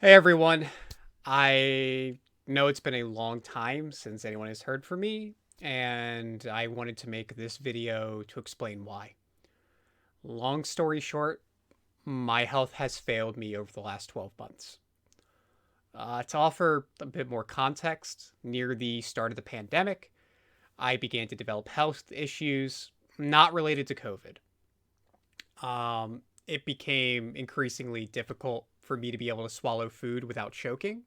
Hey everyone. I know it's been a long time since anyone has heard from me, and I wanted to make this video to explain why. Long story short, my health has failed me over the last 12 months. To offer a bit more context, near the start of the pandemic, I began to develop health issues not related to COVID. It became increasingly difficult for me to be able to swallow food without choking.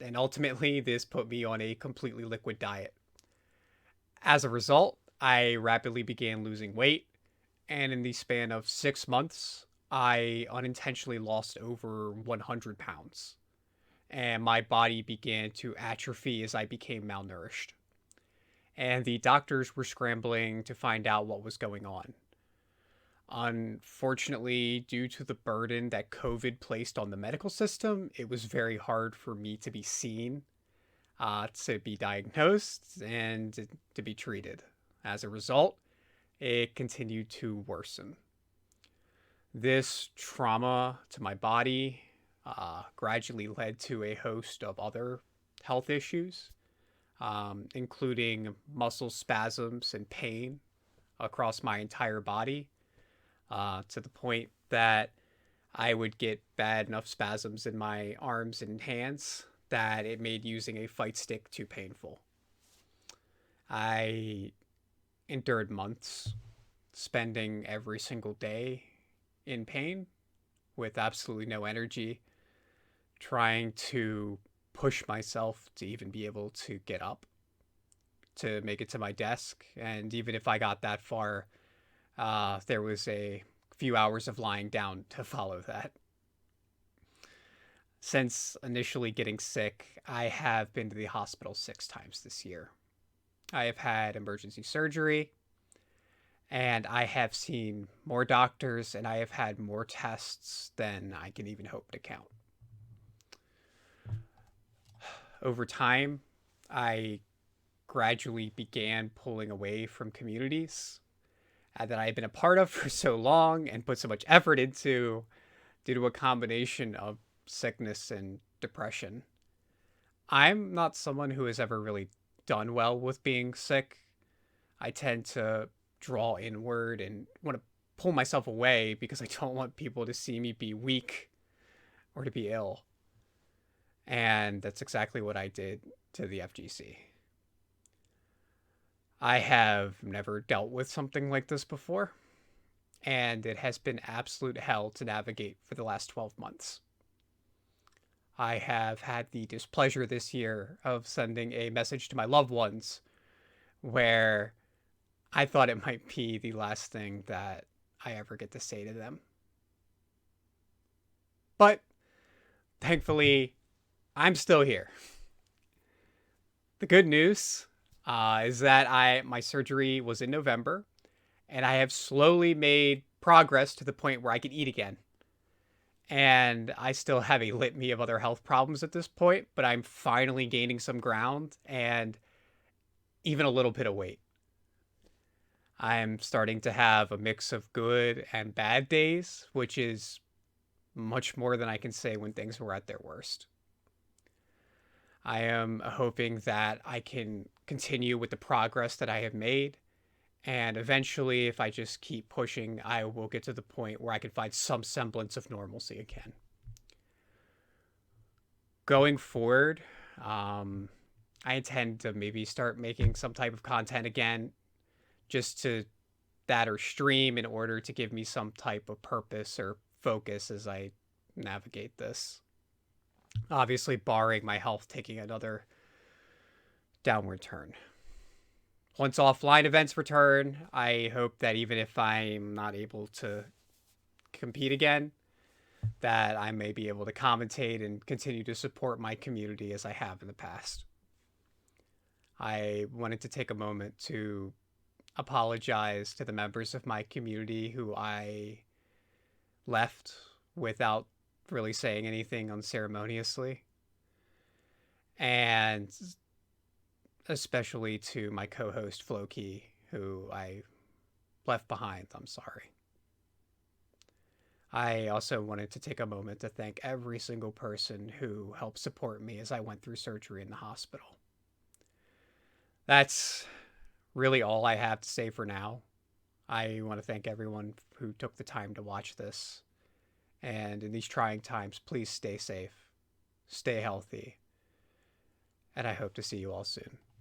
And ultimately, this put me on a completely liquid diet. As a result, I rapidly began losing weight, and in the span of 6 months, I unintentionally lost over 100 pounds. And my body began to atrophy as I became malnourished. And the doctors were scrambling to find out what was going on. Unfortunately, due to the burden that COVID placed on the medical system, it was very hard for me to be seen, to be diagnosed, and to be treated. As a result, it continued to worsen. This trauma to my body gradually led to a host of other health issues, including muscle spasms and pain across my entire body, to the point that I would get bad enough spasms in my arms and hands that it made using a fight stick too painful. I endured months spending every single day in pain with absolutely no energy, trying to push myself to even be able to get up, to make it to my desk. And even if I got that far, there was a few hours of lying down to follow that. Since initially getting sick, I have been to the hospital 6 times this year. I have had emergency surgery, and I have seen more doctors, and I have had more tests than I can even hope to count. Over time, I gradually began pulling away from communities that I had been a part of for so long and put so much effort into due to a combination of sickness and depression. I'm not someone who has ever really done well with being sick. I tend to draw inward and want to pull myself away because I don't want people to see me be weak or to be ill. And that's exactly what I did to the FGC. I have never dealt with something like this before, and it has been absolute hell to navigate for the last 12 months. I have had the displeasure this year of sending a message to my loved ones where I thought it might be the last thing that I ever get to say to them. But thankfully, I'm still here. The good news is that my surgery was in November, and I have slowly made progress to the point where I can eat again. And I still have a litany of other health problems at this point, but I'm finally gaining some ground and even a little bit of weight. I'm starting to have a mix of good and bad days, which is much more than I can say when things were at their worst. I am hoping that I can continue with the progress that I have made. And eventually, if I just keep pushing, I will get to the point where I can find some semblance of normalcy again. Going forward, I intend to maybe start making some type of content again, just to that or stream in order to give me some type of purpose or focus as I navigate this. Obviously, barring my health taking another downward turn. Once offline events return, I hope that even if I'm not able to compete again, that I may be able to commentate and continue to support my community as I have in the past. I wanted to take a moment to apologize to the members of my community who I left without really saying anything unceremoniously, and especially to my co-host Floki, who I left behind. I'm sorry. I also wanted to take a moment to thank every single person who helped support me as I went through surgery in the hospital. That's really all I have to say for now. I want to thank everyone who took the time to watch this. And in these trying times, please stay safe, stay healthy, and I hope to see you all soon.